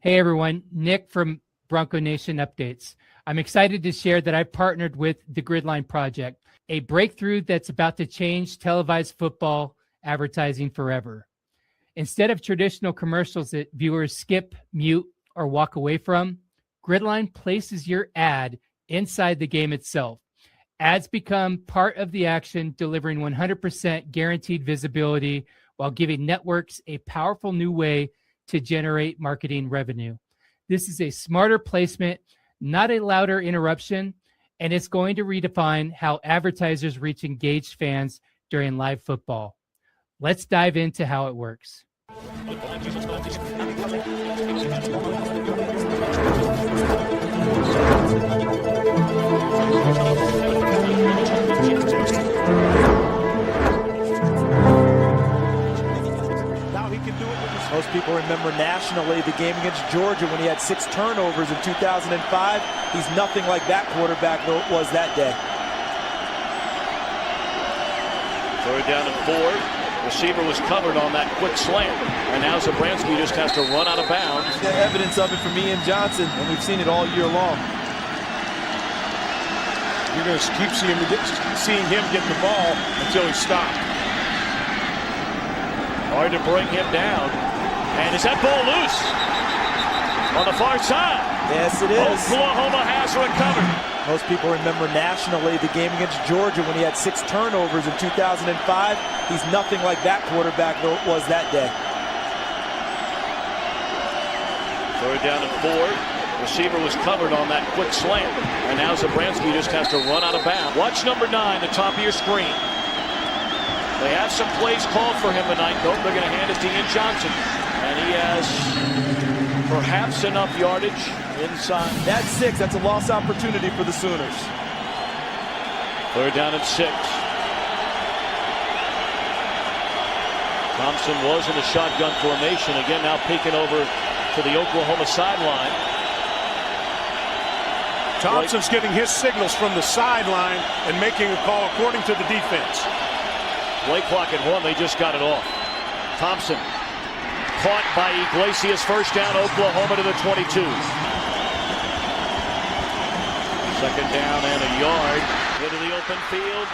Hey everyone, Nick from Bronco Nation Updates. I'm excited to share that I partnered with the Gridline Project, a breakthrough that's about to change televised football advertising forever. Instead of traditional commercials that viewers skip, mute, or walk away from, Gridline places your ad inside the game itself. Ads become part of the action, delivering 100% guaranteed visibility while giving networks a powerful new way to generate marketing revenue. This is a smarter placement, not a louder interruption, and it's going to redefine how advertisers reach engaged fans during live football. Let's dive into how it works. Most people remember nationally the game against Georgia when he had 6 turnovers in 2005. He's nothing like that quarterback was that day. Third down and 4. Receiver was covered on that quick slant. And now Zabransky just has to run out of bounds. The evidence of it from Ian Johnson, and we've seen it all year long. You're going to keep seeing him get the ball until he stopped. Hard to bring him down. And is that ball loose? On the far side. Yes, it is. Oklahoma has recovered. Most people remember nationally the game against Georgia when he had 6 turnovers in 2005. He's nothing like that quarterback was that day. Third down and 4. Receiver was covered on that quick slant. And now Zabransky just has to run out of bounds. Watch number 9, the top of your screen. They have some plays called for him tonight. Nope, they're going to hand it to Ian Johnson. And he has perhaps enough yardage inside. That's 6. That's a lost opportunity for the Sooners. Third down and 6. Thompson was in the shotgun formation. Again, now peeking over to the Oklahoma sideline. Thompson's getting his signals from the sideline and making a call according to the defense. Play clock at 1. They just got it off. Thompson caught by Iglesias. First down, Oklahoma to the 22. Second down and a yard into the open field.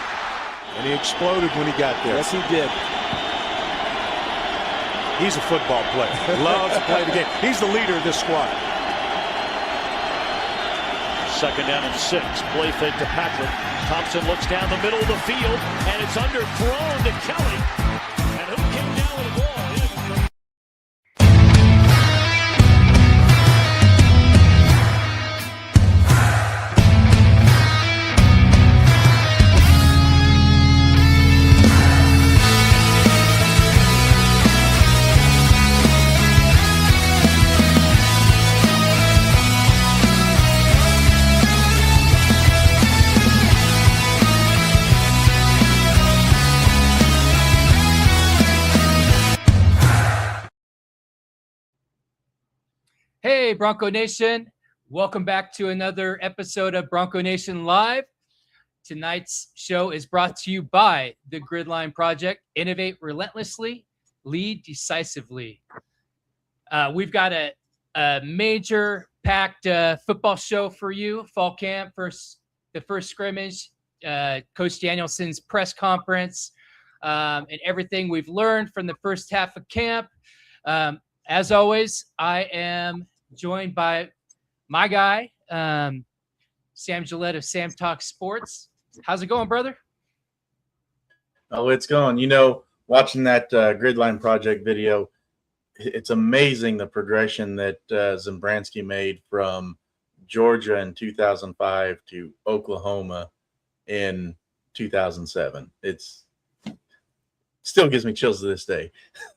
And he exploded when he got there. Yes, he did. He's a football player. Loves to play the game. He's the leader of this squad. Second down and 6. Play fake to Patrick. Thompson looks down the middle of the field, and it's underthrown to Kelly. And who came down with the ball? Hey, Bronco Nation. Welcome back to another episode of Bronco Nation Live. Tonight's show is brought to you by the Gridline Project. Innovate relentlessly, lead decisively. We've got a major packed football show for you. Fall camp, the first scrimmage, Coach Danielson's press conference, and everything we've learned from the first half of camp. As always, I am joined by my guy, Sam Gillette of Sam Talk Sports. How's it going, brother? Oh, it's going. You know, watching that Gridline Project video, it's amazing the progression that Zabransky made from Georgia in 2005 to Oklahoma in 2007. It's still gives me chills to this day.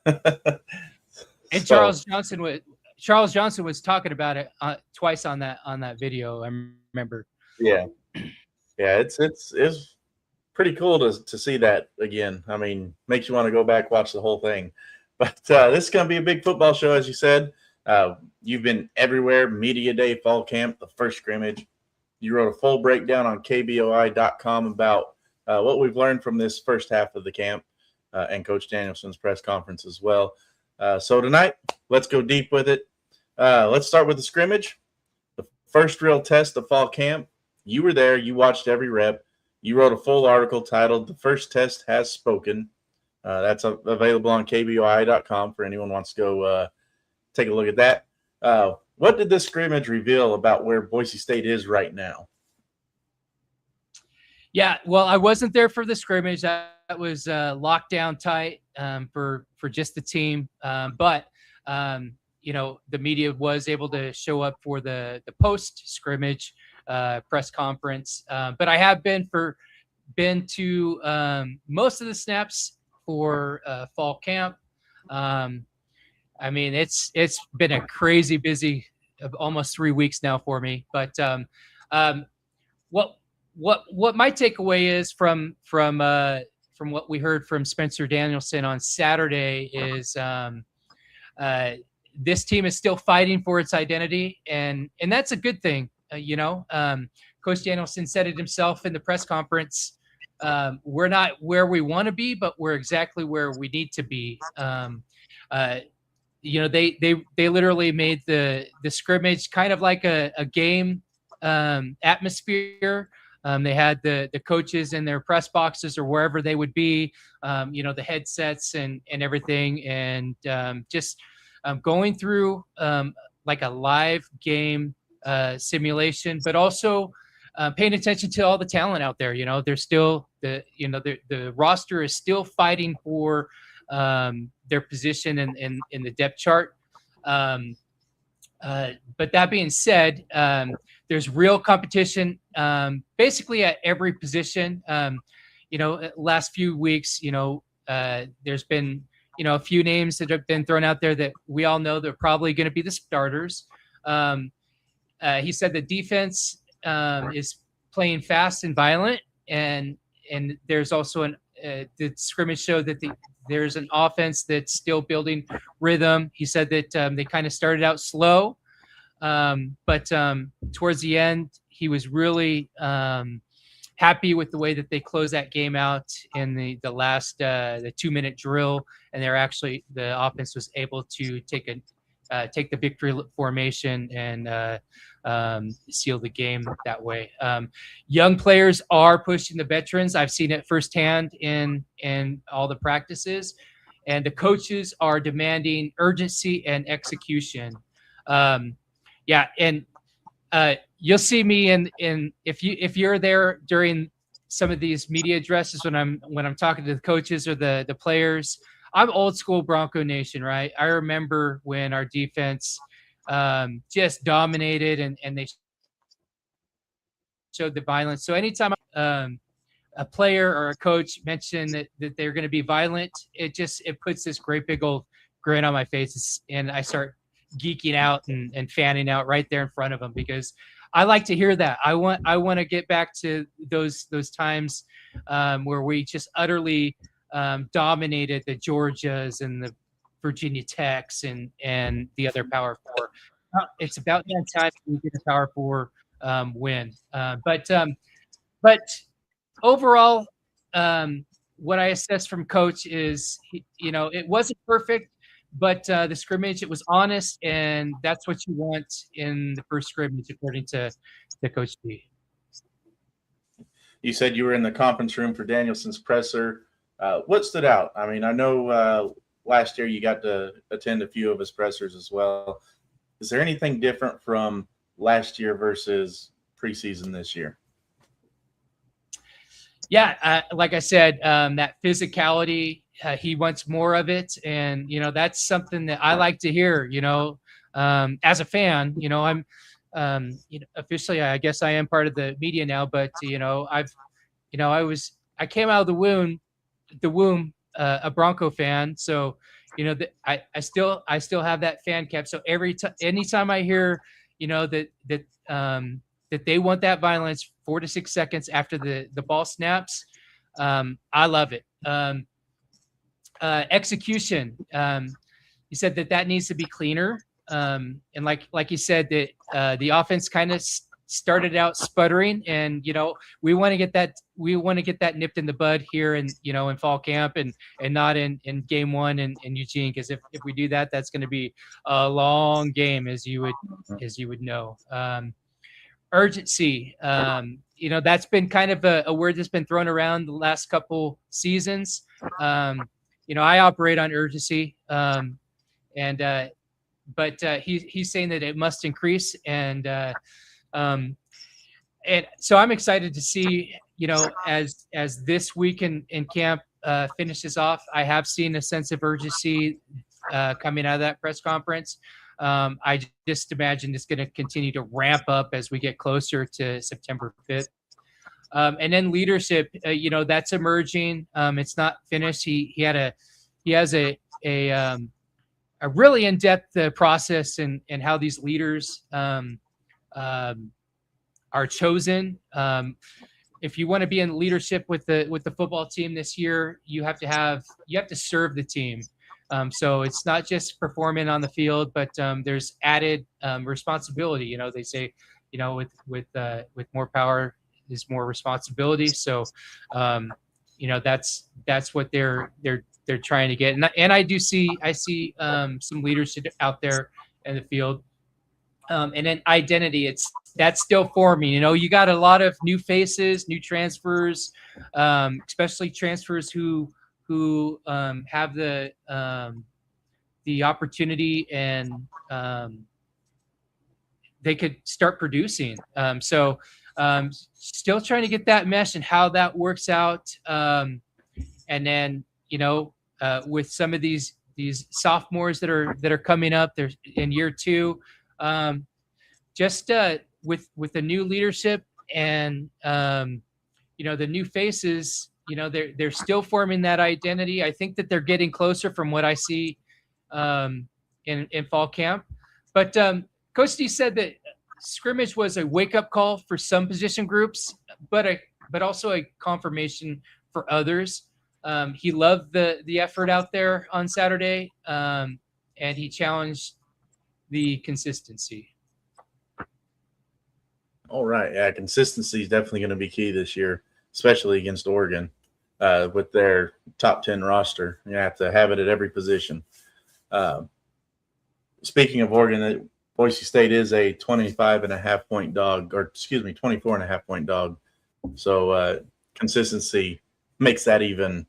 And Charles Johnson was talking about it twice on that video. I remember. Yeah, it's pretty cool to see that again. I mean, makes you want to go back watch the whole thing. But this is going to be a big football show, as you said. You've been everywhere: media day, fall camp, the first scrimmage. You wrote a full breakdown on KBOI.com about what we've learned from this first half of the camp and Coach Danielson's press conference as well. So tonight, let's go deep with it. Let's start with the scrimmage. The first real test of fall camp. You were there. You watched every rep. You wrote a full article titled "The First Test Has Spoken." That's available on kboi.com for anyone who wants to go take a look at that. What did this scrimmage reveal about where Boise State is right now? Yeah, well, I wasn't there for the scrimmage. That was locked down tight for just the team. But the media was able to show up for the post scrimmage press conference. But I have been to most of the snaps for fall camp. I mean, it's been a crazy busy almost 3 weeks now for me. But what my takeaway is from what we heard from Spencer Danielson on Saturday is this team is still fighting for its identity, and that's a good thing. Coach Danielson said it himself in the press conference. We're not where we want to be, but we're exactly where we need to be. They literally made the scrimmage kind of like a game atmosphere. They had the coaches in their press boxes or wherever they would be, the headsets and everything, and just going through like a live game simulation, but also paying attention to all the talent out there. There's still the roster is still fighting for their position in the depth chart. But that being said, there's real competition basically at every position. Last few weeks, there's been a few names that have been thrown out there that we all know they're probably going to be the starters. He said the defense is playing fast and violent, and there's also the scrimmage showed that there's an offense that's still building rhythm. He said that they kind of started out slow, but towards the end, he was really happy with the way that they closed that game out in the last the 2-minute drill, and the offense was able to take the victory formation and seal the game that way. Young players are pushing the veterans. I've seen it firsthand in all the practices, and the coaches are demanding urgency and execution. You'll see me in if you're there during some of these media addresses when I'm talking to the coaches or the players. I'm old school Bronco Nation, right? I remember when our defense just dominated and they showed the violence. So anytime a player or a coach mention that they're going to be violent, it puts this great big old grin on my face, and I start geeking out and fanning out right there in front of them, because I like to hear that. I want to get back to those times where we just utterly dominated the Georgias and the Virginia Techs and the other Power Four. It's about that time we get a Power Four win. But overall, what I assess from Coach is, it wasn't perfect, but the scrimmage, it was honest, and that's what you want in the first scrimmage, according to Coach D. You said you were in the conference room for Danielson's presser. What stood out? I mean, I know last year you got to attend a few of his pressers as well. Is there anything different from last year versus preseason this year? Yeah, like I said, that physicality, he wants more of it, and that's something that I like to hear. As a fan, I'm officially, I guess I am part of the media now, but I came out of the womb a Bronco fan, so I still have that fan cap. So anytime I hear that they want that violence 4 to 6 seconds after the ball snaps, I love it. Execution, he said that needs to be cleaner, and like you said, that the offense kind of started out sputtering, and we want to get that nipped in the bud here, and in fall camp, and not in game one in Eugene, because if we do that, that's going to be a long game, as you would know. Urgency, that's been kind of a word that's been thrown around the last couple seasons. I operate on urgency, but he's saying that it must increase, and so I'm excited to see, as this week in camp finishes off. I have seen a sense of urgency coming out of that press conference. I just imagine it's going to continue to ramp up as we get closer to September 5th. And then leadership, that's emerging. It's not finished. He has a really in-depth process and how these leaders are chosen. If you want to be in leadership with the football team this year, you have to serve the team. So it's not just performing on the field, but there's added responsibility. They say, with more power is more responsibility. So, that's what they're trying to get. And I see some leadership out there in the field. And then identity, that's still forming. You got a lot of new faces, new transfers, especially transfers who have the opportunity, and they could start producing. So still trying to get that mesh and how that works out. And then with some of these sophomores that are coming up, they're in year two. Just with the new leadership and the new faces. They're still forming that identity. I think that they're getting closer from what I see in fall camp. But Coach D said that scrimmage was a wake-up call for some position groups, but also a confirmation for others. He loved the effort out there on Saturday, and he challenged the consistency. All right. Yeah, consistency is definitely going to be key this year, especially against Oregon. With their top 10 roster, you have to have it at every position. Speaking of Oregon, Boise State is a 25.5 point dog, 24.5 point dog. So consistency makes that even.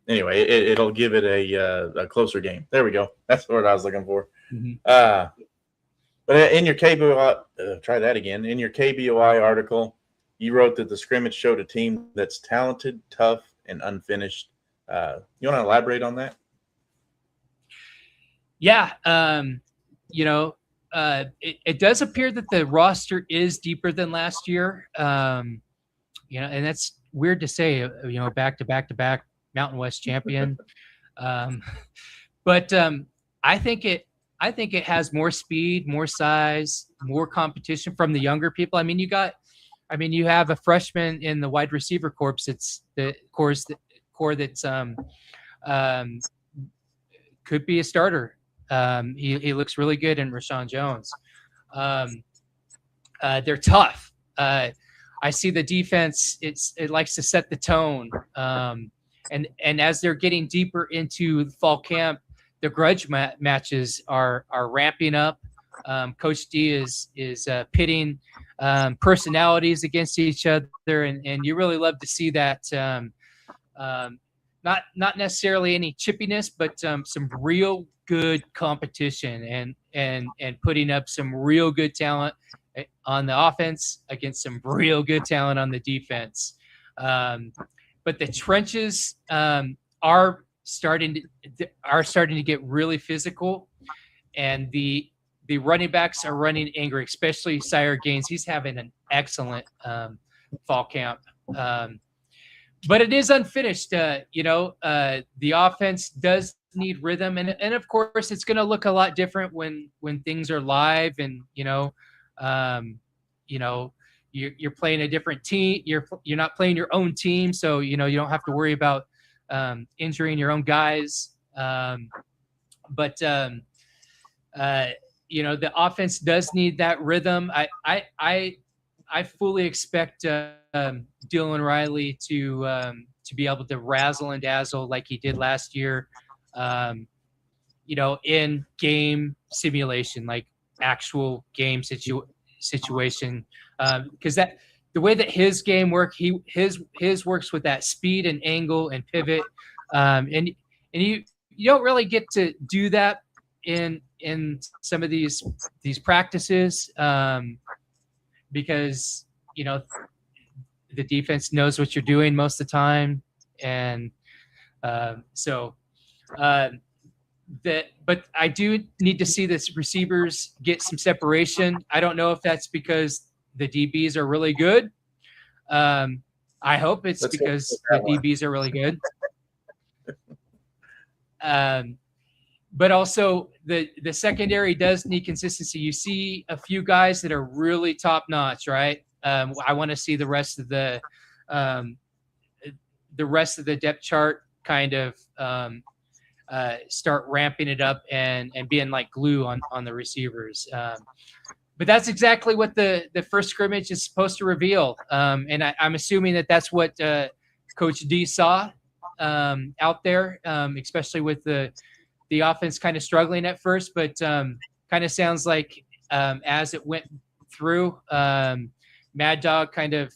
Anyway, it'll give it a closer game. There we go. That's the word I was looking for. Mm-hmm. But in your KBOI, try that again. In your KBOI article, you wrote that the scrimmage showed a team that's talented, tough, and unfinished. You want to elaborate on that? Yeah. It does appear that the roster is deeper than last year. And that's weird to say, back to back Mountain West champion. But I think it has more speed, more size, more competition from the younger people. You have a freshman in the wide receiver corps. It's the core that's could be a starter. He looks really good in Rashawn Jones. They're tough. I see the defense. It likes to set the tone. And as they're getting deeper into fall camp, the grudge matches are ramping up. Coach D is pitting personalities against each other, and you really love to see that. Not necessarily any chippiness, but some real good competition and putting up some real good talent on the offense against some real good talent on the defense. But the trenches are starting to get really physical, and the running backs are running angry, especially Sire Gaines. He's having an excellent fall camp. But it is unfinished. The offense does need rhythm, and of course it's going to look a lot different when things are live, and you're playing a different team. You're not playing your own team, so you don't have to worry about injuring your own guys. But the offense does need that rhythm. I fully expect Dylan Riley to be able to razzle and dazzle like he did last year, in game simulation, like actual game situation, because the way that his game works, his works with that speed and angle and pivot, and you don't really get to do that in some of these practices, because the defense knows what you're doing most of the time, and but I do need to see this receivers get some separation. I don't know if that's because the DBs are really good. I hope it's because the DBs are really good. But also the secondary does need consistency. You see a few guys that are really top notch, right? I want to see the rest of the depth chart kind of start ramping it up and being like glue on the receivers. But that's exactly what the first scrimmage is supposed to reveal. And I'm assuming that that's what Coach D saw out there, especially with the offense kind of struggling at first, but kind of sounds like as it went through, Mad Dog kind of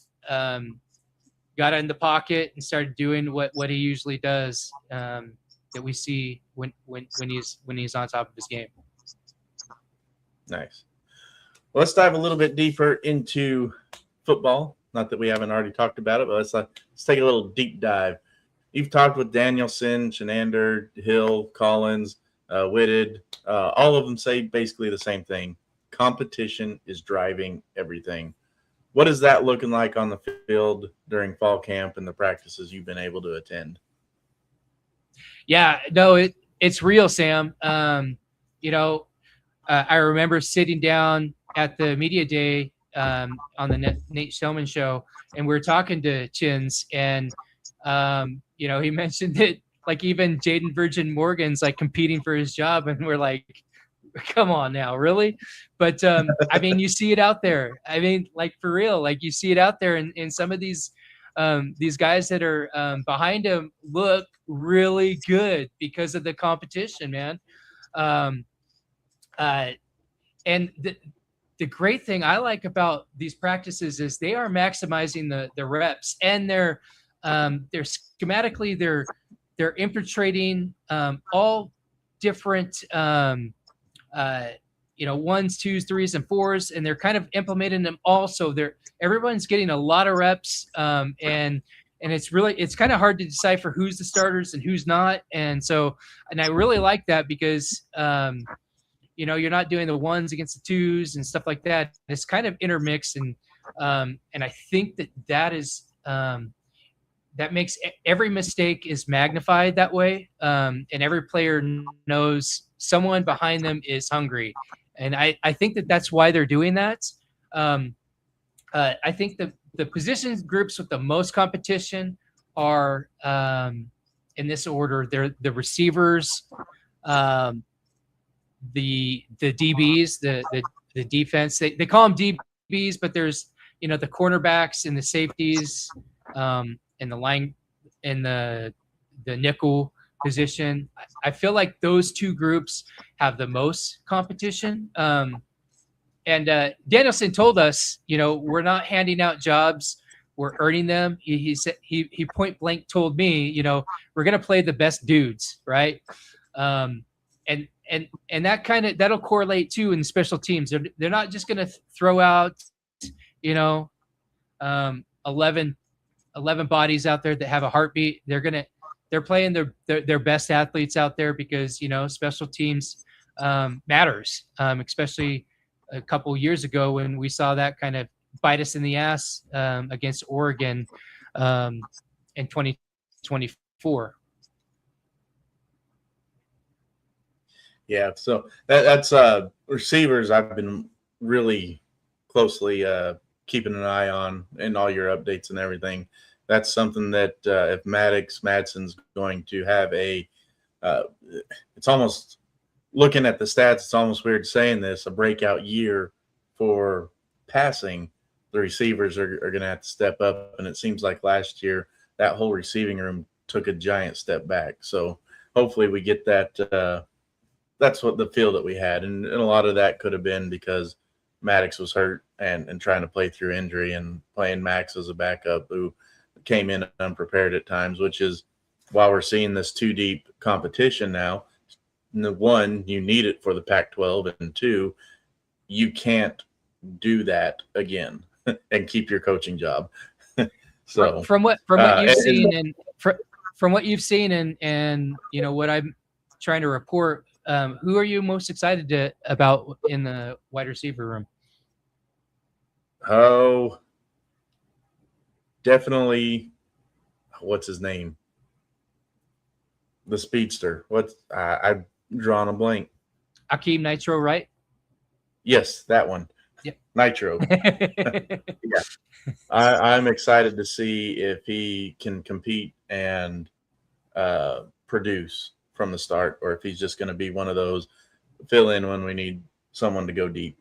got in the pocket and started doing what he usually does, that we see when he's on top of his game. Nice. Well, let's dive a little bit deeper into football. Not that we haven't already talked about it, but let's take a little deep dive. You've talked with Danielson, Shenander, Hill, Collins, Whitted. All of them say basically the same thing. Competition is driving everything. What is that looking like on the field during fall camp and the practices you've been able to attend? Yeah, no, it's real, Sam. I remember sitting down at the media day on the Nate Shellman show, and we were talking to Chins, and he mentioned that like even Jaden Virgin Morgan's like competing for his job, and we're like, come on now, really? But I mean, you see it out there. I mean, like for real, like you see it out there in some of these guys that are behind him look really good because of the competition, man. And the great thing I like about these practices is they are maximizing the reps, and they're schematically they're infiltrating all different ones, twos, threes, and fours, and they're kind of implementing them all. So everyone's getting a lot of reps, and it's kind of hard to decipher who's the starters and who's not. And I really like that because you're not doing the ones against the twos and stuff like that. It's kind of intermixed, and I think that is that makes every mistake is magnified that way, and every player knows someone behind them is hungry, and I think that's why they're doing that. I think the position groups with the most competition are in this order. They're the receivers, the DBs, the defense. They call them DBs, but there's the cornerbacks and the safeties, and the line in the nickel position. I feel like those two groups have the most competition. And Danielson told us, we're not handing out jobs, we're earning them. He said he point blank told me, we're gonna play the best dudes, right? And that that'll correlate too in special teams. They're not just gonna throw out, 11 bodies out there that have a heartbeat. They're playing their best athletes out there because special teams matters, especially a couple years ago when we saw that kind of bite us in the ass against Oregon in 2024. Yeah, so that's receivers I've been really closely keeping an eye on in all your updates and everything. That's something that if Maddox's going to have it's almost looking at the stats, it's almost weird saying this, a breakout year for passing. The receivers are going to have to step up. And it seems like last year that whole receiving room took a giant step back. So hopefully we get that. That's what the feel that we had. And a lot of that could have been because Maddox was hurt and trying to play through injury, and playing Max as a backup who came in unprepared at times, which is why we're seeing this two deep competition now. One, you need it for the Pac-12, and two, you can't do that again and keep your coaching job. So from what you've seen and from what you've seen and what I'm trying to report, who are you most excited about in the wide receiver room? Oh, definitely. What's his name? The speedster. I've drawn a blank. Akeem Nitro, right? Yes, that one. Yep. Nitro. Yeah. I'm excited to see if he can compete and produce from the start, or if he's just going to be one of those fill in when we need someone to go deep.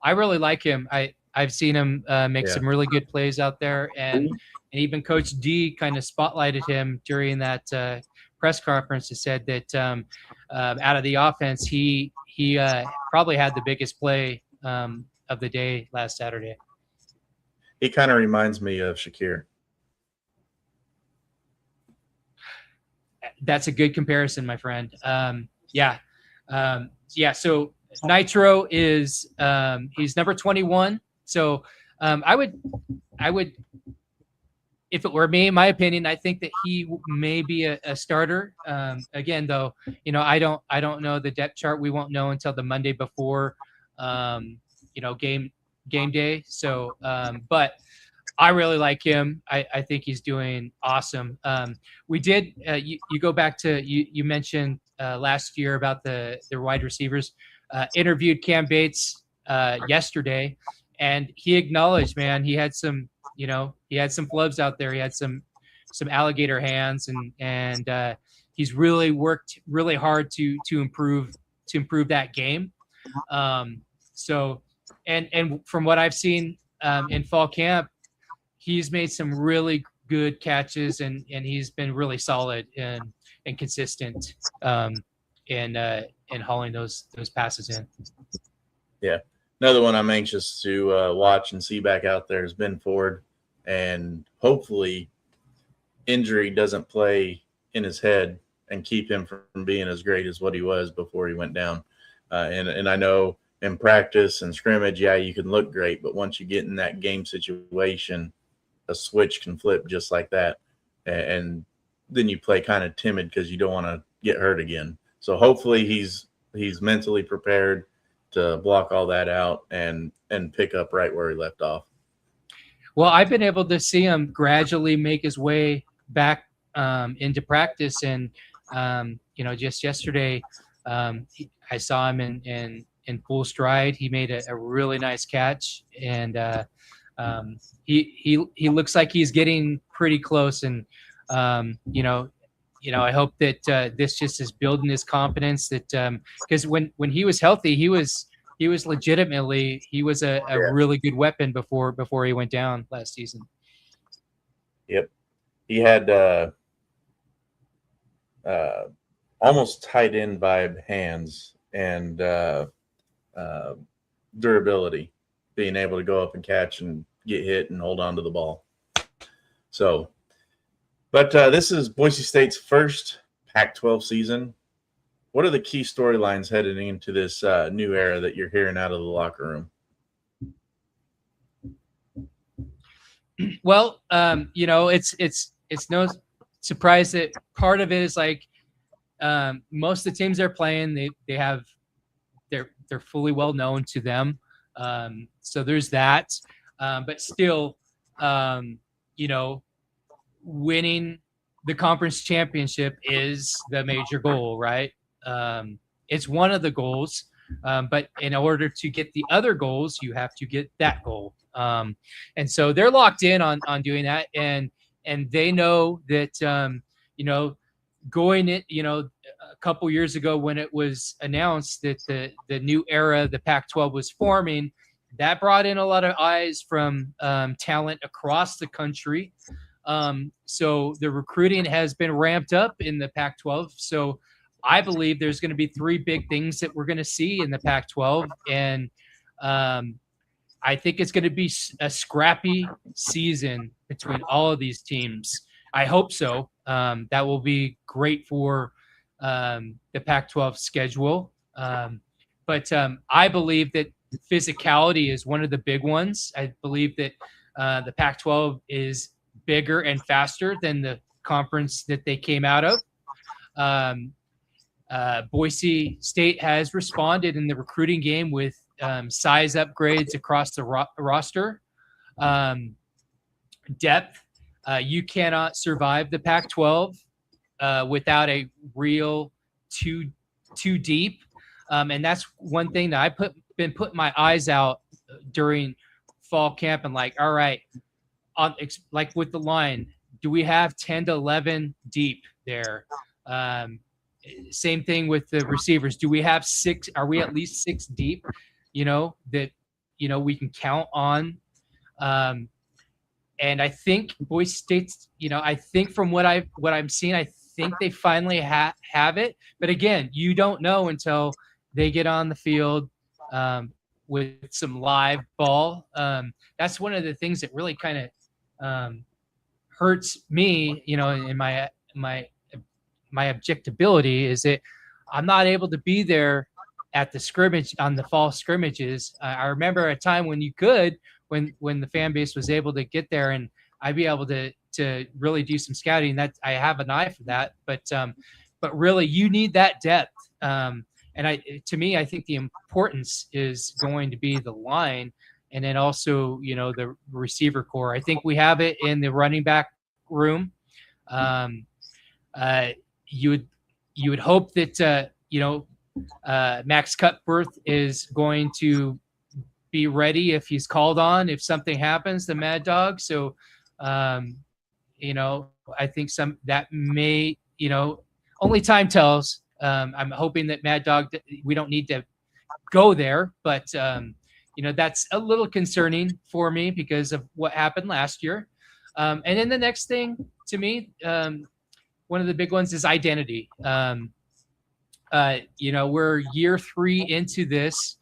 I really like him. I've seen him make some really good plays out there, and even Coach D kind of spotlighted him during that press conference. He said that out of the offense, he probably had the biggest play of the day last Saturday. He kind of reminds me of Shakir. That's a good comparison, my friend. So Nitro is he's number 21. So I would, if it were me, in my opinion, I think that he may be a starter. Again, though, I don't know the depth chart. We won't know until the Monday before, game day. So, but I really like him. I think he's doing awesome. We did. You go back to you mentioned last year about the wide receivers. Interviewed Cam Bates yesterday, and he acknowledged, man, he had some flubs out there. He had some alligator hands, and he's really worked really hard to improve that game. So, and from what I've seen in fall camp, he's made some really good catches, and he's been really solid and consistent in hauling those passes in. Yeah. Another one I'm anxious to watch and see back out there is Ben Ford, and hopefully injury doesn't play in his head and keep him from being as great as what he was before he went down. And I know in practice and scrimmage, you can look great, but once you get in that game situation, a switch can flip just like that. And then you play kind of timid because you don't want to get hurt again. So hopefully he's mentally prepared to block all that out and pick up right where he left off. Well, I've been able to see him gradually make his way back into practice, and just yesterday I saw him in full stride. He made a really nice catch, and he looks like he's getting pretty close. And I hope that this just is building his confidence. That because when he was healthy, he was legitimately a really good weapon before he went down last season. Yep, he had almost tight end vibe hands and durability, being able to go up and catch and get hit and hold on to the ball. So, but this is Boise State's first Pac-12 season. What are the key storylines heading into this new era that you're hearing out of the locker room? Well, it's no surprise that part of it is like most of the teams they're playing, they're fully well known to them. So there's that. But still, winning the conference championship is the major goal, right? It's one of the goals, but in order to get the other goals, you have to get that goal. And so they're locked in on doing that, and they know that going it, a couple years ago when it was announced that the new era, the Pac-12 was forming, that brought in a lot of eyes from talent across the country. So the recruiting has been ramped up in the Pac-12. So I believe there's going to be three big things that we're going to see in the Pac-12. And I think it's going to be a scrappy season between all of these teams. I hope so. That will be great for the Pac-12 schedule. But I believe that physicality is one of the big ones. I believe that the Pac-12 is bigger and faster than the conference that they came out of. Boise State has responded in the recruiting game with size upgrades across the roster. Depth. You cannot survive the Pac-12 without a real too deep. And that's one thing that I've been putting my eyes out during fall camp and like, all right, like with the line, do we have 10 to 11 deep there? Same thing with the receivers. Do we have 6? Are we at least 6 deep? That we can count on. And I think Boise State's, I think from what I'm seeing, I think they finally have it. But again, you don't know until they get on the field with some live ball. That's one of the things that really kind of hurts me, in my objectability, is that I'm not able to be there at the scrimmage on the fall scrimmages. I remember a time when you could, when the fan base was able to get there, and I'd be able to really do some scouting. That I have an eye for that, but really you need that depth. And to me, I think the importance is going to be the line, and then also the receiver core. I think we have it in the running back room. You would hope that Max Cutbirth is going to be ready if he's called on, if something happens, the Mad Dog. So, I think that may, only time tells. I'm hoping that Mad Dog, we don't need to go there, but, that's a little concerning for me because of what happened last year. And then the next thing to me, one of the big ones is identity. We're year 3 into this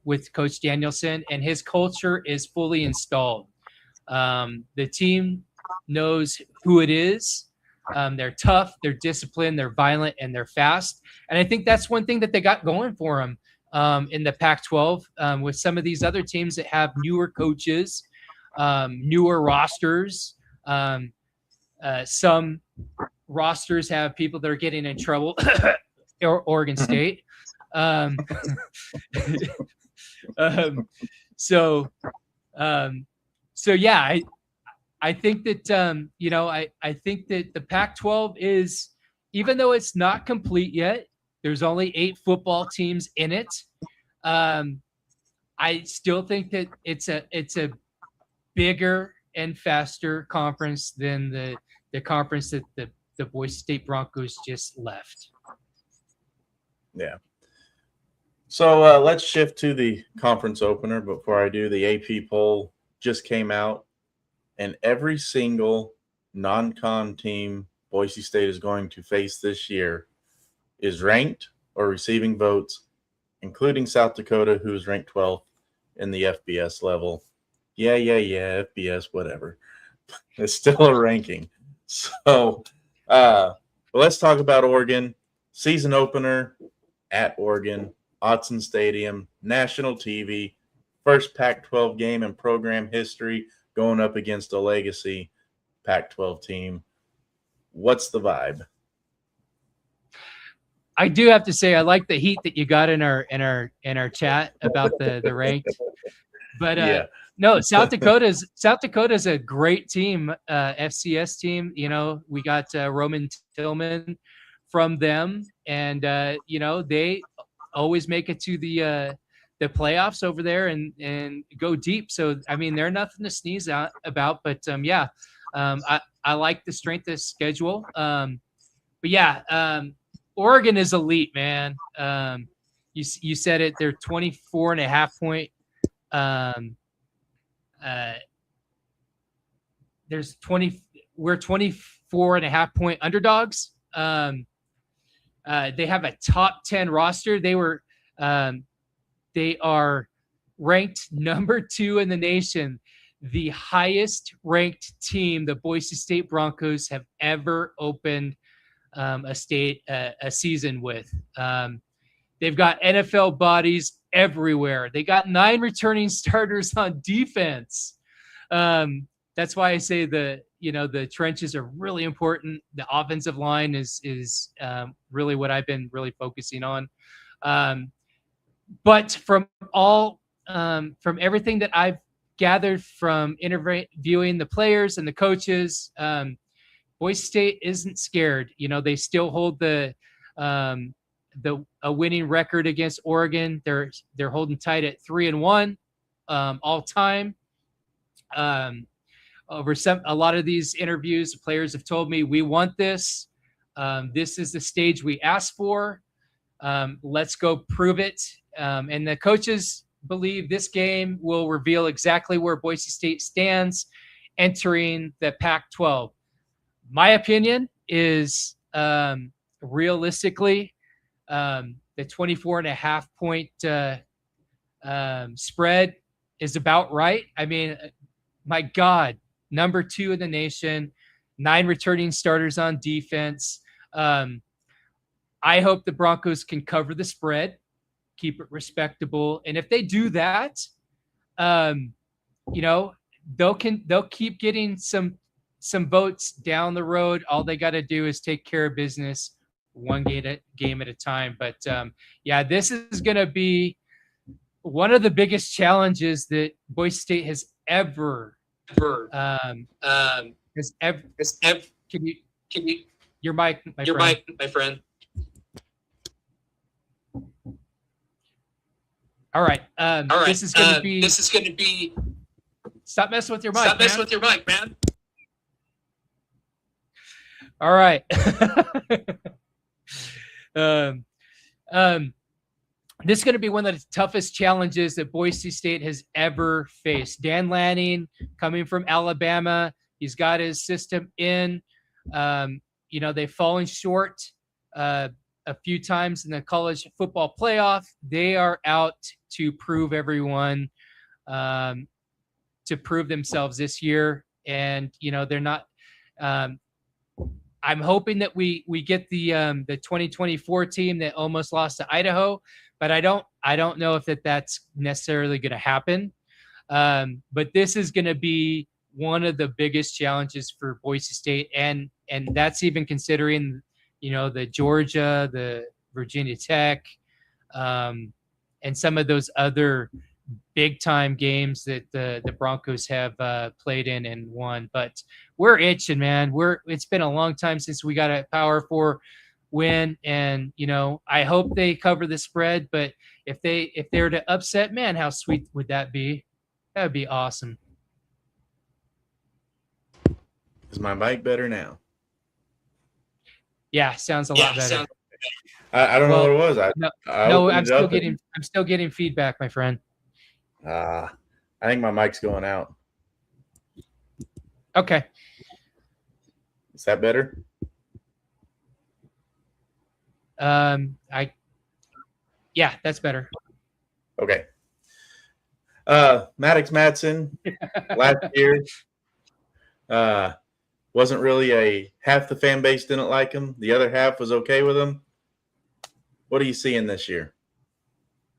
with Coach Danielson, and his culture is fully installed. The team knows who it is. They're tough, they're disciplined, they're violent, and they're fast. And I think that's one thing that they got going for them in the Pac-12 with some of these other teams that have newer coaches, newer rosters. Some rosters have people that are getting in trouble. Oregon State. So yeah, I think that I think that the Pac-12 is, even though it's not complete yet, there's only 8 football teams in it. I still think that it's a bigger and faster conference than the conference that the Boise State Broncos just left. Yeah. So let's shift to the conference opener. Before I do, the AP poll just came out, and every single non-con team Boise State is going to face this year is ranked or receiving votes, including South Dakota, who is ranked 12th in the FBS level. Yeah, FBS, whatever. It's still a ranking. So let's talk about Oregon. Season opener at Oregon, Autzen Stadium, national TV, first Pac-12 game in program history, going up against a legacy Pac-12 team. What's the vibe? I do have to say I like the heat that you got in our chat about the ranked. But yeah. No, South Dakota's a great team, FCS team. We got Roman Tillman from them, and they always make it to the playoffs over there and go deep. So I mean, they're nothing to sneeze about. But I like the strength of schedule. but yeah, Oregon is elite, man. You said it. They're 24.5 point. We're 24.5 point underdogs. They have a top 10 roster. They are ranked number 2 in the nation, the highest ranked team the Boise State Broncos have ever opened a season with. They've got NFL bodies everywhere. They got 9 returning starters on defense. That's why I say the trenches are really important. The offensive line is really what I've been really focusing on. But from everything that I've gathered from interviewing the players and the coaches, Boise State isn't scared. They still hold a winning record against Oregon. They're holding tight at 3-1 all time. Over a lot of these interviews, the players have told me, we want this. This is the stage we asked for. Let's go prove it. And the coaches believe this game will reveal exactly where Boise State stands entering the Pac-12. My opinion is realistically, the 24.5 point spread is about right. I mean, my God, number 2 in the nation, 9 returning starters on defense. I hope the Broncos can cover the spread, keep it respectable. And if they do that, they'll keep getting some votes down the road. All they got to do is take care of business one game at a time. But this is going to be one of the biggest challenges that Boise State has ever. Can you your mic, my friend? All right. This is going to be. Stop messing with your mic. Man. All right. This is going to be one of the toughest challenges that Boise State has ever faced. Dan Lanning, coming from Alabama, he's got his system in. They've fallen short a few times in the college football playoff. They are out to prove everyone, to prove themselves this year. And, they're not. I'm hoping that we get the 2024 team that almost lost to Idaho, but I don't know if that's necessarily going to happen. But this is going to be one of the biggest challenges for Boise State, and that's even considering, the Georgia, the Virginia Tech, and some of those other big time games that the Broncos have played in and won. But we're itching, man. It's been a long time since we got a Power 4 win, and I hope they cover the spread. But if they're to upset, man, how sweet would that be? That would be awesome. Is my mic better now? Yeah, sounds a lot better. I don't know what it was. I'm still getting feedback, my friend. I think my mic's going out. Okay. Is that better? Yeah, that's better. Okay. Maddox Madsen last year wasn't really half the fan base didn't like him. The other half was okay with him. What are you seeing this year?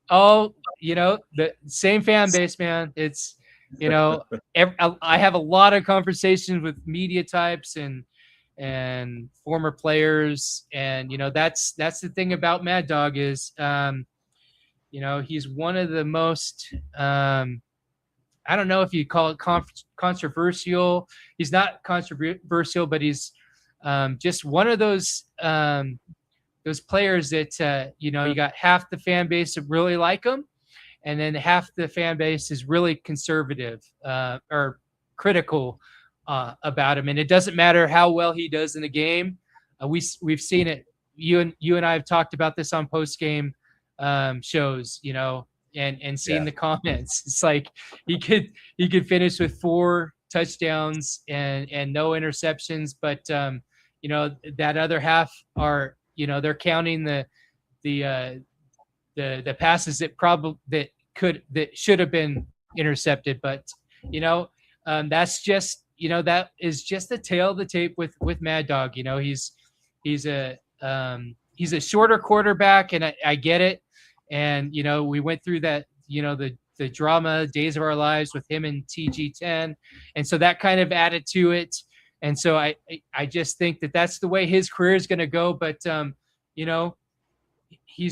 Oh, the same fan base, man. It's, I have a lot of conversations with media types and former players. And, that's the thing about Mad Dog is, he's one of the most, I don't know if you call it controversial. He's not controversial, but he's just one of those players that, you got half the fan base that really like him, and then half the fan base is really conservative or critical about him. And it doesn't matter how well he does in the game. we've seen it. You and I have talked about this on post game shows, and seeing the comments. It's like he could finish with 4 touchdowns and no interceptions, but that other half are they're counting the passes that should have been intercepted, but that's just that is just the tail of the tape with Mad Dog. He's a shorter quarterback, and I get it. And we went through that the drama days of our lives with him and TG10, and so that kind of added to it. And so I just think that's the way his career is going to go. But he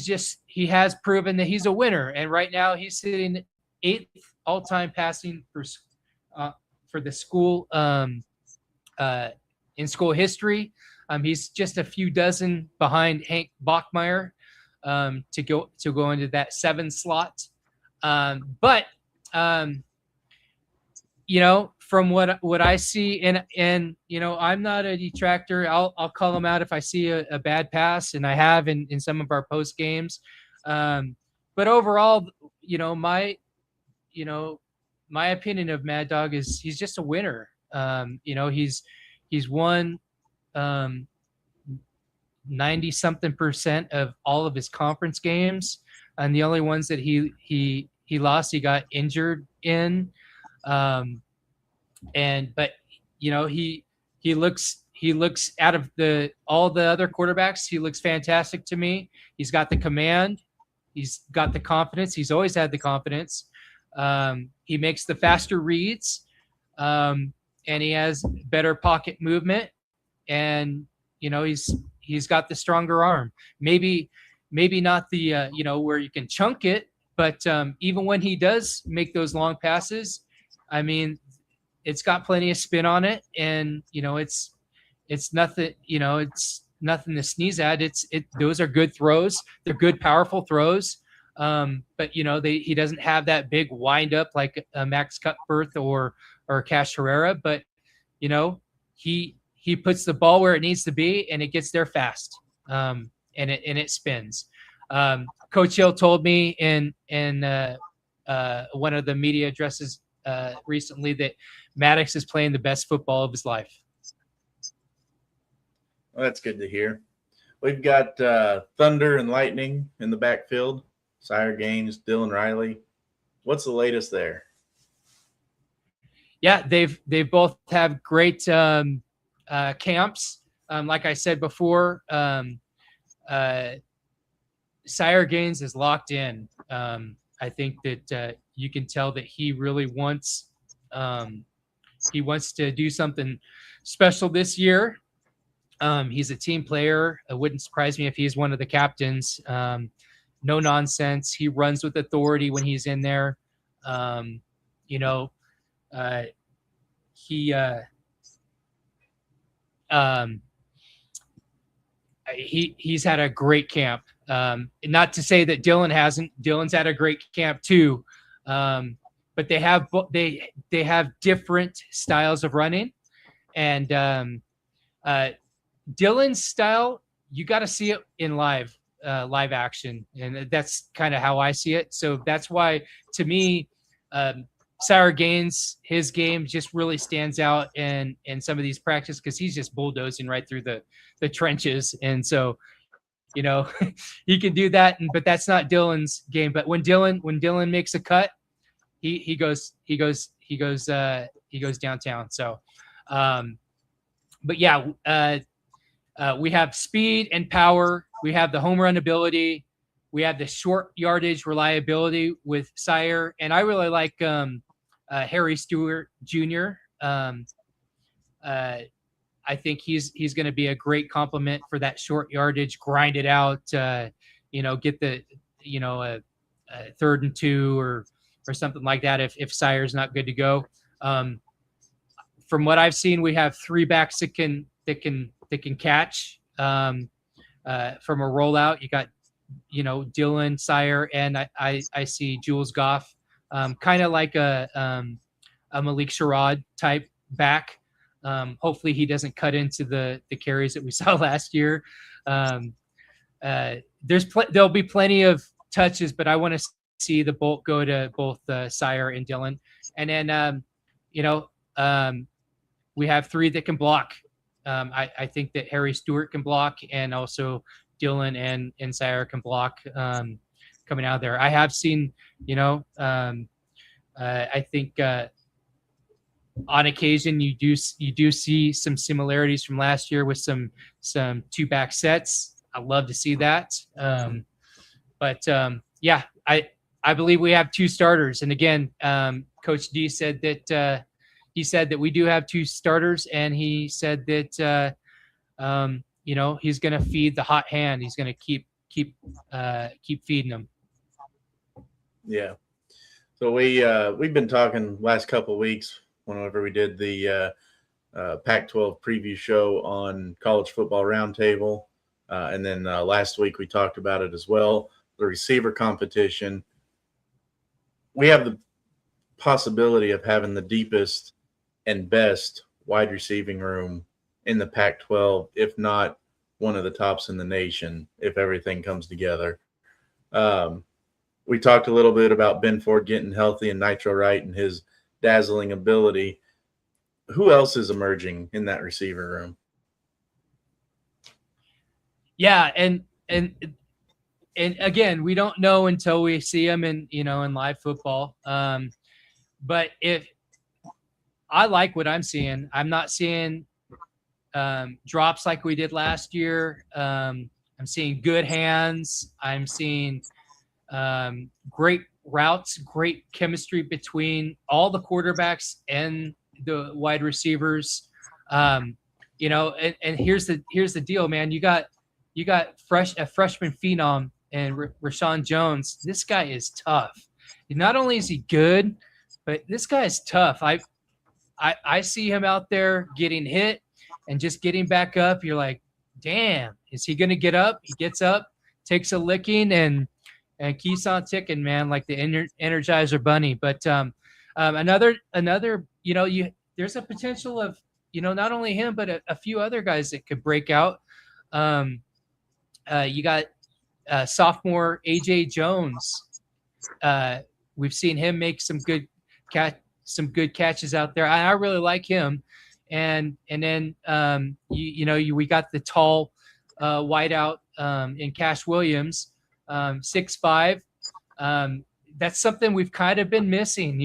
has proven that he's a winner, and right now he's sitting 8th all-time passing for the school in school history. He's just a few dozen behind Hank Bachmeier to go into that 7 slot. But from what I see, and I'm not a detractor. I'll call him out if I see a bad pass, and I have in some of our post games. But overall, my opinion of Mad Dog is he's just a winner. He's won 90-something% of all of his conference games, and the only ones that he lost, he got injured in. But he looks out of all the other quarterbacks, he looks fantastic to me. He's got the command, he's got the confidence. He's always had the confidence. He makes the faster reads, and he has better pocket movement, and he's got the stronger arm. Maybe not the where you can chunk it, but even when he does make those long passes, I mean, it's got plenty of spin on it, and it's nothing. It's nothing to sneeze at. Those are good throws. They're good, powerful throws. But he doesn't have that big wind up like Max Cutbirth or Cash Herrera. But he puts the ball where it needs to be, and it gets there fast. And it spins. Coach Hill told me in one of the media addresses recently that Maddox is playing the best football of his life. Well, that's good to hear. We've got Thunder and Lightning in the backfield. Sire Gaines, Dylan Riley. What's the latest there? Yeah, they've both have great camps. Like I said before, Sire Gaines is locked in. I think that you can tell that he really wants to do something special this year. He's a team player. It wouldn't surprise me if he's one of the captains. No nonsense. He runs with authority when he's in there. He's had a great camp. Not to say that Dylan hasn't. Dylan's had a great camp too. But they have different styles of running, and Dylan's style, you got to see it in live action, and that's kind of how I see it. So that's why, to me, Sire Gaines, his game just really stands out in some of these practices because he's just bulldozing right through the trenches, and so he can do that. But that's not Dylan's game. But when Dylan makes a cut, he goes downtown. So, but yeah. We have speed and power. We have the home run ability. We have the short yardage reliability with Sire. And I really like Harry Stewart Jr. I think he's going to be a great complement for that short yardage, grind it out, get the, a 3rd and 2 or something like that if Sire's not good to go. From what I've seen, we have 3 backs that can catch from a rollout. You got, Dylan, Sire, and I see Jules Goff, kind of like a Malik Sherrod type back. Hopefully he doesn't cut into the carries that we saw last year. There'll be plenty of touches, but I want to see the bolt go to both Sire and Dylan. And then, we have 3 that can block. I think that Harry Stewart can block, and also Dylan and Sire can block coming out there. I have seen, I think on occasion you do see some similarities from last year with some 2-back sets. I love to see that. I believe we have 2 starters. And again, Coach D said that we do have 2 starters, and he said that he's going to feed the hot hand. He's going to keep feeding them. Yeah. So we've been talking last couple of weeks whenever we did the Pac-12 preview show on College Football Roundtable, and then last week we talked about it as well. The receiver competition. We have the possibility of having the deepest and best wide receiving room in the Pac-12, if not one of the tops in the nation, if everything comes together. We talked a little bit about Ben Ford getting healthy and Nitro Wright and his dazzling ability. Who else is emerging in that receiver room? Yeah, and again, we don't know until we see him in live football. But if I like what I'm seeing, I'm not seeing drops like we did last year. I'm seeing good hands. I'm seeing great routes, great chemistry between all the quarterbacks and the wide receivers. And here's the deal, man. You got a freshman phenom and Rashawn Jones. This guy is tough. Not only is he good, but this guy is tough. I see him out there getting hit and just getting back up. You're like, damn, is he going to get up? He gets up, takes a licking, and keeps on ticking, man, like the Energizer Bunny. But another, there's a potential of, not only him, but a few other guys that could break out. You got sophomore AJ Jones. We've seen him make some good catches out there. I really like him. And then we got the tall wideout in Cash Williams, 6'5". That's something we've kind of been missing.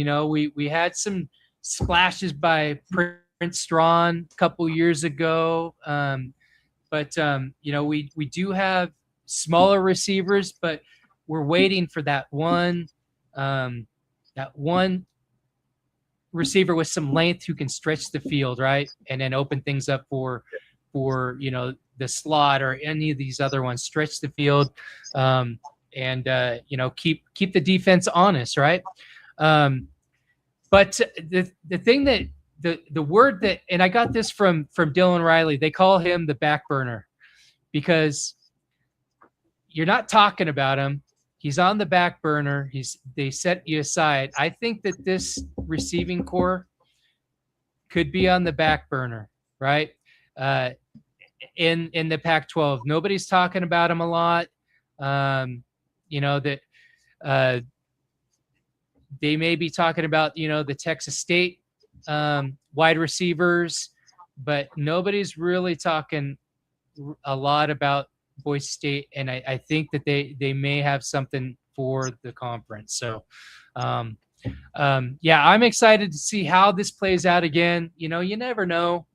We had some splashes by Prince Strawn a couple years ago. But we do have smaller receivers, but we're waiting for that one receiver with some length who can stretch the field, right? And then open things up for the slot or any of these other ones, stretch the field, and keep the defense honest, right? But the thing that the word that, and I got this from Dylan Riley, they call him the back burner because you're not talking about him. He's on the back burner. They set you aside. I think that this receiving core could be on the back burner, right? In the Pac-12, nobody's talking about him a lot. They may be talking about the Texas State wide receivers, but nobody's really talking a lot about Boise State, and I think that they may have something for the conference. So, I'm excited to see how this plays out again. You never know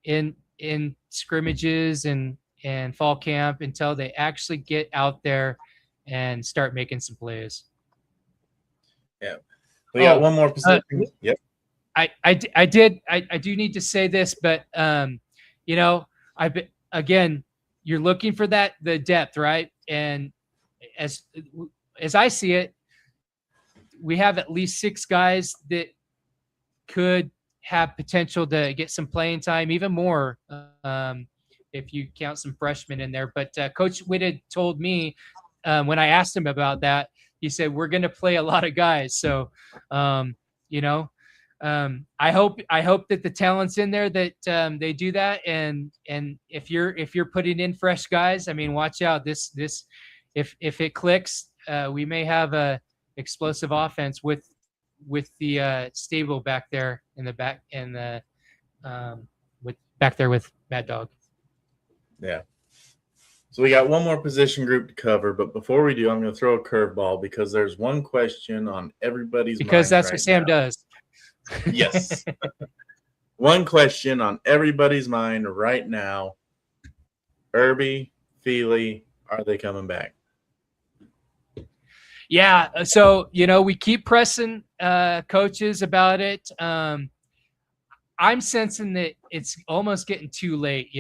in scrimmages and fall camp until they actually get out there and start making some plays. Yeah. We got one more position. Yep. I do need to say this, but again, you're looking for the depth, right? And as I see it, we have at least 6 guys that could have potential to get some playing time, even more if you count some freshmen in there. But Coach Whitted told me when I asked him about that, he said, we're going to play a lot of guys. So, I hope that the talent's in there, that they do that. And if you're putting in fresh guys, I mean, watch out. This if it clicks, we may have a explosive offense with the stable back there in the back, and the back there with Mad Dog. Yeah. So we got one more position group to cover, but before we do, I'm going to throw a curveball because there's one question on everybody's mind. Because that's right what Sam now. does. Yes. One question on everybody's mind right now. Irby, Feely, are they coming back? Yeah. So, we keep pressing coaches about it. I'm sensing that it's almost getting too late,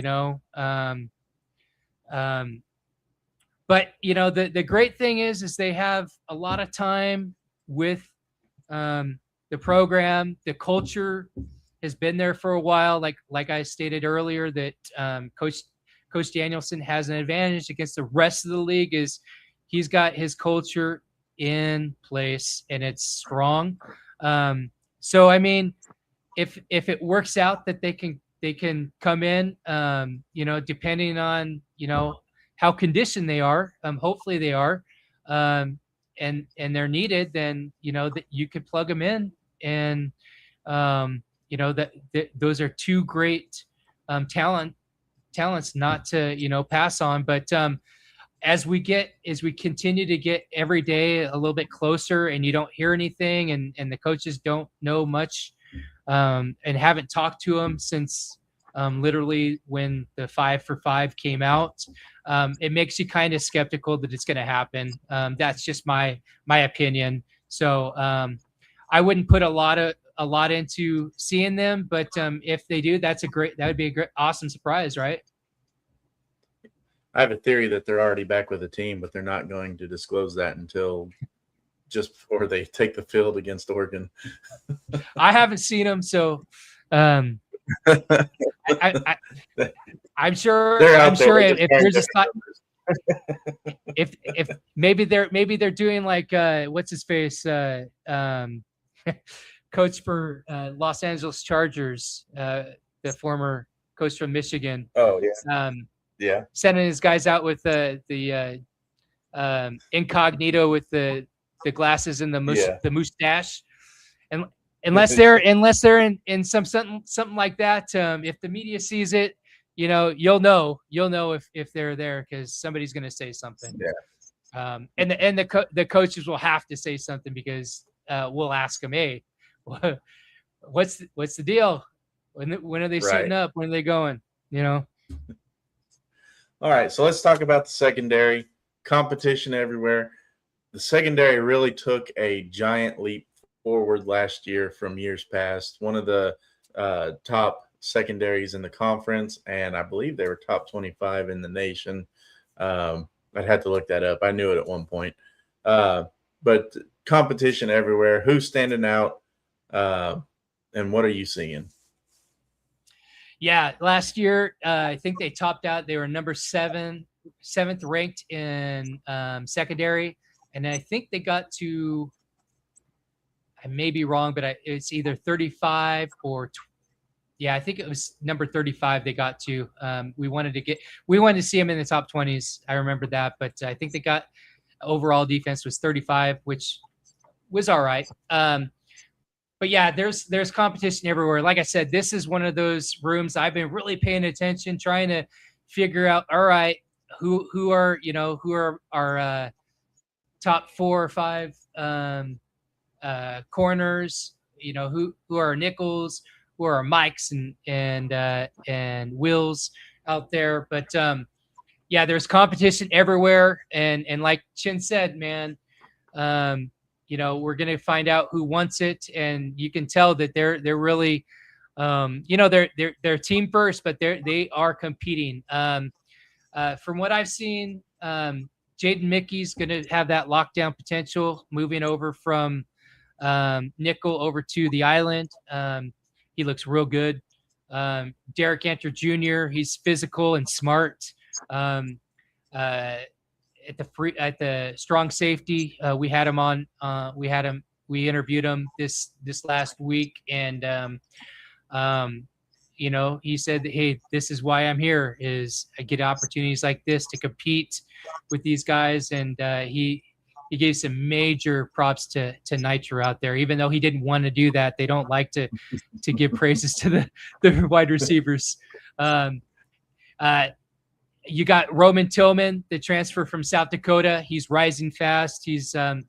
but the great thing is they have a lot of time with the program. The culture has been there for a while. Like I stated earlier, that Coach Danielson has an advantage against the rest of the league, is he's got his culture in place and it's strong. So, I mean, if it works out that they can come in, depending on, how conditioned they are, hopefully they are, and they're needed, then, that you could plug them in. And, that those are two great talents not to, pass on. But as we continue to get every day a little bit closer, and you don't hear anything, and the coaches don't know much, and haven't talked to them since literally when the 5 for 5 came out, it makes you kind of skeptical that it's going to happen. That's just my opinion. So I wouldn't put a lot into seeing them, but if they do, that would be a great, awesome surprise, right? I have a theory that they're already back with the team, but they're not going to disclose that until just before they take the field against Oregon. I haven't seen them, so I'm sure. I'm sure if there's a if maybe they're doing like what's his face, coach for Los Angeles Chargers, the former coach from Michigan. Oh yeah. Yeah. Sending his guys out with the incognito with the glasses and the mustache, and unless they're in something like that, if the media sees it, you'll know if they're there, because somebody's going to say something. Yeah. And the coaches will have to say something, because we'll ask them, hey, what's the deal? When are they suiting up? When are they going? All right, so let's talk about the secondary. Competition everywhere. The secondary really took a giant leap forward last year from years past. One of the top secondaries in the conference, and I believe they were top 25 in the nation. I'd have to look that up. I knew it at one point. But competition everywhere. Who's standing out, and what are you seeing? Yeah, last year, I think they topped out. They were number seventh ranked in secondary. And I think they got to, I may be wrong, but it's either 35 or, I think it was number 35 they got to. We wanted to see them in the top 20s. I remember that. But I think they got, overall defense was 35, which was all right. But yeah, there's competition everywhere. Like I said, this is one of those rooms I've been really paying attention, trying to figure out, all right, who are our top 4 or 5 corners, who are nickels, who are Mikes and Wills out there. But yeah, there's competition everywhere, and like Chin said, man, we're going to find out who wants it, and you can tell that they're really, they're team first, but they are competing. From what I've seen, Jaden Mickey's going to have that lockdown potential, moving over from nickel over to the island. He looks real good. Derek Anter Jr., he's physical and smart. At the strong safety, we had him we interviewed him this last week, and you know, he said, hey, this is why I'm here, is I get opportunities like this to compete with these guys. And he gave some major props to Nitro out there, even though he didn't want to do that. They don't like to give praises to the wide receivers. You got Roman Tillman, the transfer from South Dakota. He's rising fast. He's been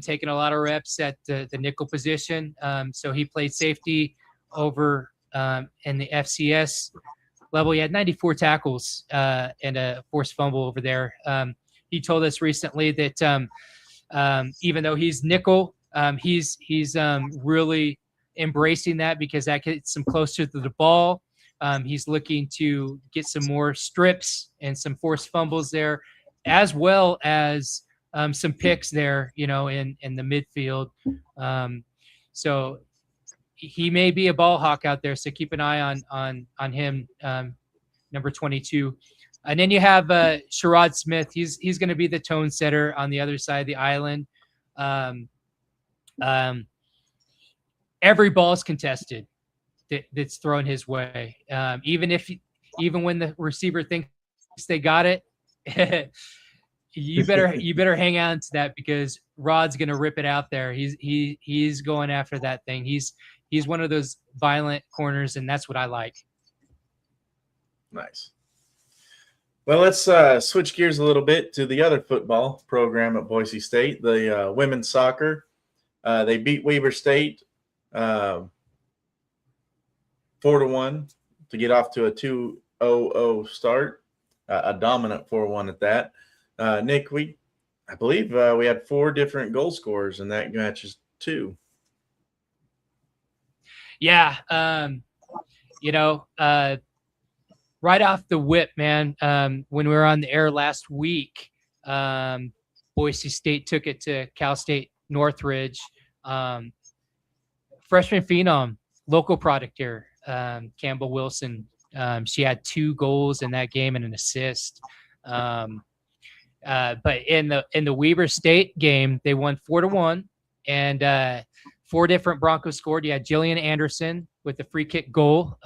taking a lot of reps at the nickel position. So he played safety over in the FCS level. He had 94 tackles and a forced fumble over there. He told us recently that even though he's nickel, he's really embracing that because that gets him closer to the ball. He's looking to get some more strips and some forced fumbles there, as well as some picks there, you know, in the midfield. So he may be a ball hawk out there, so keep an eye on him, number 22. And then you have Sherrod Smith. He's going to be the tone setter on the other side of the island. Every ball is contested that's thrown his way. Even when the receiver thinks they got it, you better hang on to that, because Rod's going to rip it out there. He's going after that thing. He's one of those violent corners, and that's what I like. Nice. Well, let's switch gears a little bit to the other football program at Boise State, the women's soccer. They beat Weber State 4-1 to get off to a 2-0 start, a dominant 4-1 at that. Nick, I believe we had 4 different goal scorers in that matches too. Yeah, you know, right off the whip, man, when we were on the air last week, Boise State took it to Cal State Northridge. Freshman phenom, local product here, Campbell Wilson. She had 2 goals in that game and an assist. But in the Weber State game, they won 4-1, and 4 different Broncos scored. You had Jillian Anderson with the free kick goal.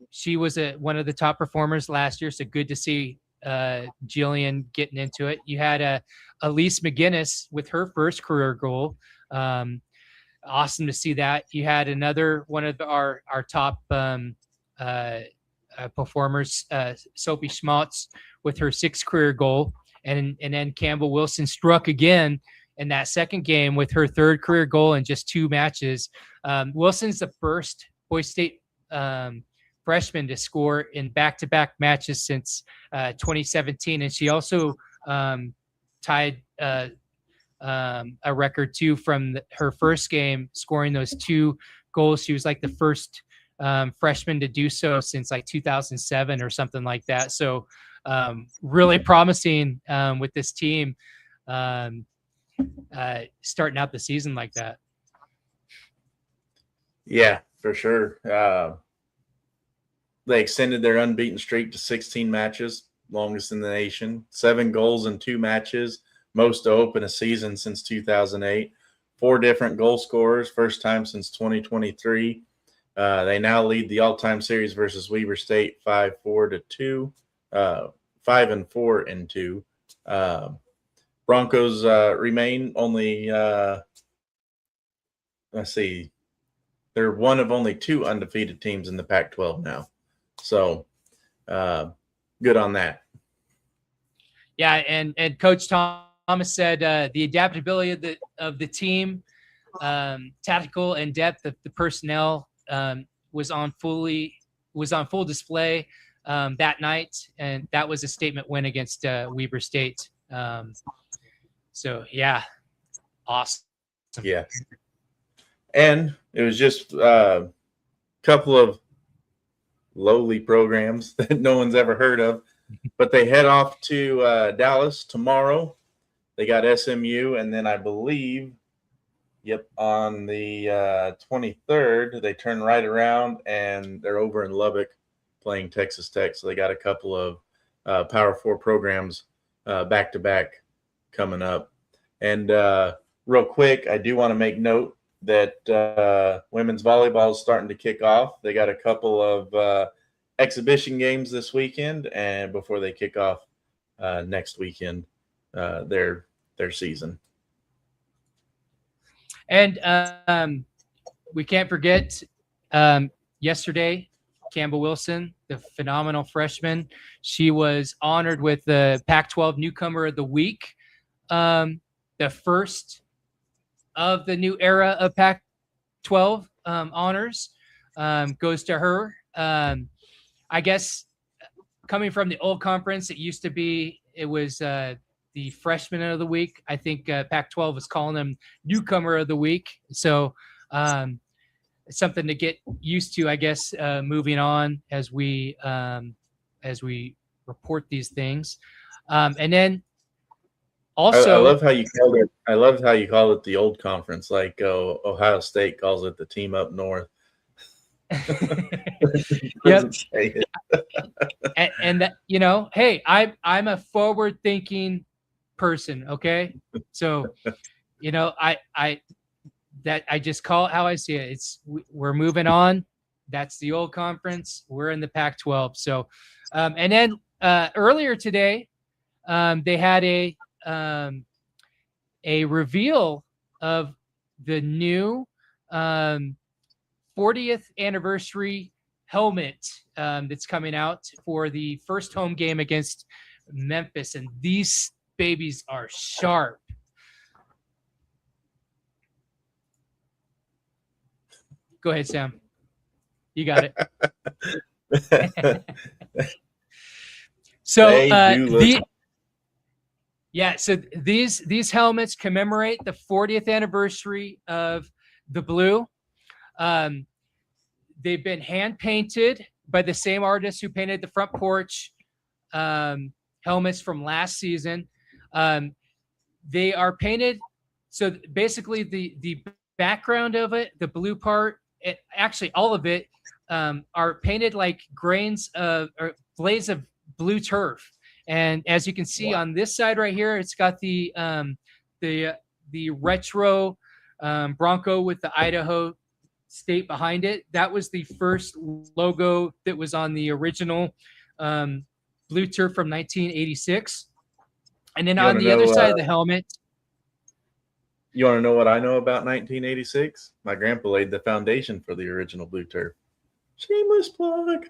She was one of the top performers last year, so good to see Jillian getting into it. You had Elise McGinnis with her first career goal. Awesome to see that. You had another one of our top performers, Sophie Schmaltz, with her 6th career goal. And then Campbell Wilson struck again in that second game with her 3rd career goal in just 2 matches. Wilson's the first Boise State freshman to score in back-to-back matches since 2017. And she also tied a record too from her first game, scoring those 2 goals. She was like the first freshman to do so since like 2007 or something like that. So really promising with this team starting out the season like that. Yeah, for sure. They extended their unbeaten streak to 16 matches, longest in the nation. 7 goals in 2 matches, most to open a season since 2008. 4 different goal scorers, first time since 2023. They now lead the all-time series versus Weber State 5-4-2, 5-4-2. Broncos remain only. Let's see, they're one of only 2 undefeated teams in the Pac-12 now. So good on that. Yeah, and Coach Thomas said the adaptability of the team, tactical and depth of the personnel was on full display that night, and that was a statement win against Weber State. So yeah, awesome. Yeah, and it was just a couple of lowly programs that no one's ever heard of, but they head off to Dallas tomorrow. They got SMU, and then I believe, on the 23rd, they turn right around and they're over in Lubbock playing Texas Tech. So they got a couple of Power 4 programs back to back coming up. And real quick, I do want to make note that women's volleyball is starting to kick off. They got a couple of exhibition games this weekend, and before they kick off next weekend, their season. And we can't forget yesterday, Campbell Wilson, the phenomenal freshman, she was honored with the Pac-12 Newcomer of the Week. The first of the new era of Pac-12 honors goes to her. I guess coming from the old conference, it was the freshman of the week. I think Pac-12 was calling them newcomer of the week. So it's something to get used to, I guess, moving on as we report these things. And then also, I love how you called it. I love how you call it the old conference, like Ohio State calls it the team up north. Yep. and that, hey, I'm a forward-thinking person. Okay, so I just call it how I see it. We're moving on. That's the old conference. We're in the Pac-12. So, and then earlier today, they had a reveal of the new 40th anniversary helmet that's coming out for the first home game against Memphis. And these babies are sharp. Go ahead, Sam. You got it. So so these helmets commemorate the 40th anniversary of the blue. They've been hand painted by the same artist who painted the front porch helmets from last season. They are painted. So basically the background of it, the blue part, actually all of it are painted like grains of or blades of blue turf. And as you can see on this side right here, it's got the retro Bronco with the Idaho State behind it. That was the first logo that was on the original blue turf from 1986. And then on the other side of the helmet. You want to know what I know about 1986? My grandpa laid the foundation for the original blue turf. Shameless plug.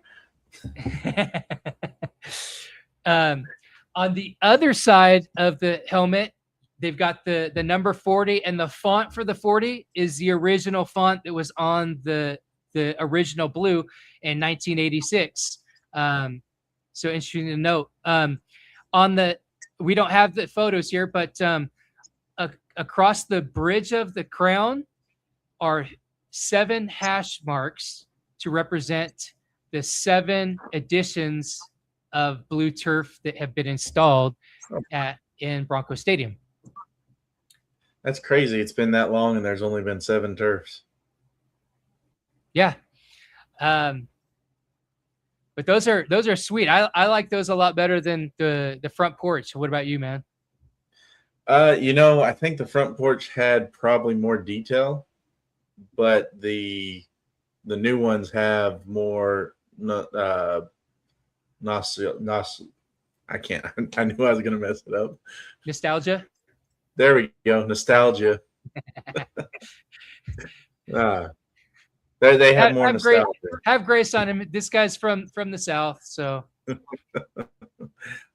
On the other side of the helmet, they've got the number 40, and the font for the 40 is the original font that was on the original blue in 1986. So interesting to note. We don't have the photos here, but across the bridge of the crown are 7 hash marks to represent the 7 editions of blue turf that have been installed in Bronco Stadium. That's crazy. It's been that long, and there's only been 7 turfs. Yeah. But those are sweet. I like those a lot better than the front porch. What about you, man? I think the front porch had probably more detail, but the new ones have more I can't. I knew I was going to mess it up. Nostalgia? There we go. Nostalgia. They have more nostalgia. Have grace on him. This guy's from the South, so.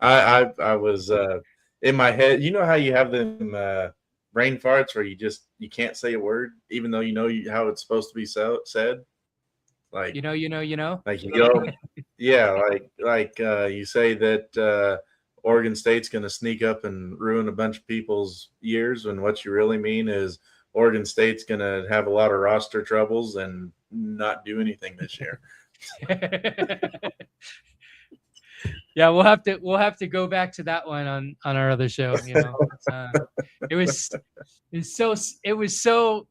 I was in my head. You know how you have them brain farts where you can't say a word, even though you know how it's supposed to be said. Like you know. Like you go, yeah. Like you say that Oregon State's going to sneak up and ruin a bunch of people's years, and what you really mean is Oregon State's going to have a lot of roster troubles and not do anything this year. Yeah, we'll have to go back to that one on our other show. It was so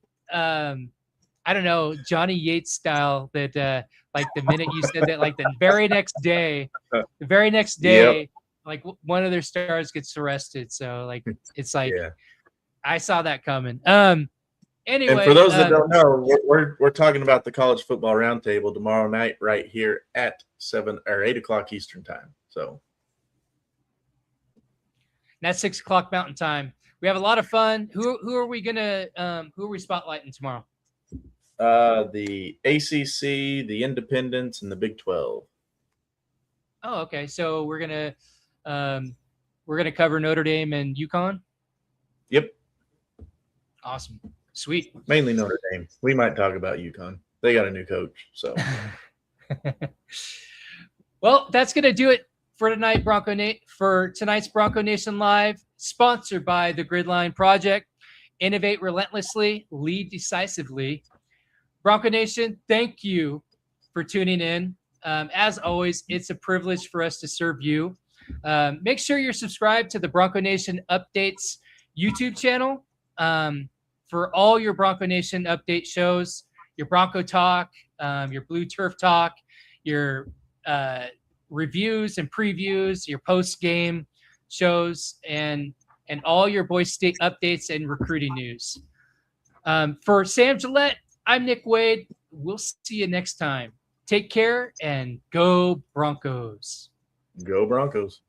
I don't know, Johnny Yates style that like the minute you said that, like the very next day, Yep. like one of their stars gets arrested. So like it's like I saw that coming. Anyway, and for those that don't know, we're talking about the College Football Roundtable tomorrow night right here at 7 or 8 o'clock Eastern Time. So that's 6 o'clock Mountain Time. We have a lot of fun. Who are we spotlighting tomorrow? The ACC, the Independents, and the Big 12. Oh, okay. So we're gonna cover Notre Dame and UConn. Yep. Awesome. Sweet. Mainly Notre Dame. We might talk about UConn. They got a new coach. So. Well, that's gonna do it for tonight, for tonight's Bronco Nation Live, sponsored by the Gridline Project. Innovate relentlessly, lead decisively. Bronco Nation, thank you for tuning in. As always, it's a privilege for us to serve you. Make sure you're subscribed to the Bronco Nation Updates YouTube channel for all your Bronco Nation update shows, your Bronco Talk, your Blue Turf Talk, your reviews and previews, your post-game shows, and all your Boise State updates and recruiting news. For Sam Gillette, I'm Nick Wade. We'll see you next time. Take care and go Broncos. Go Broncos.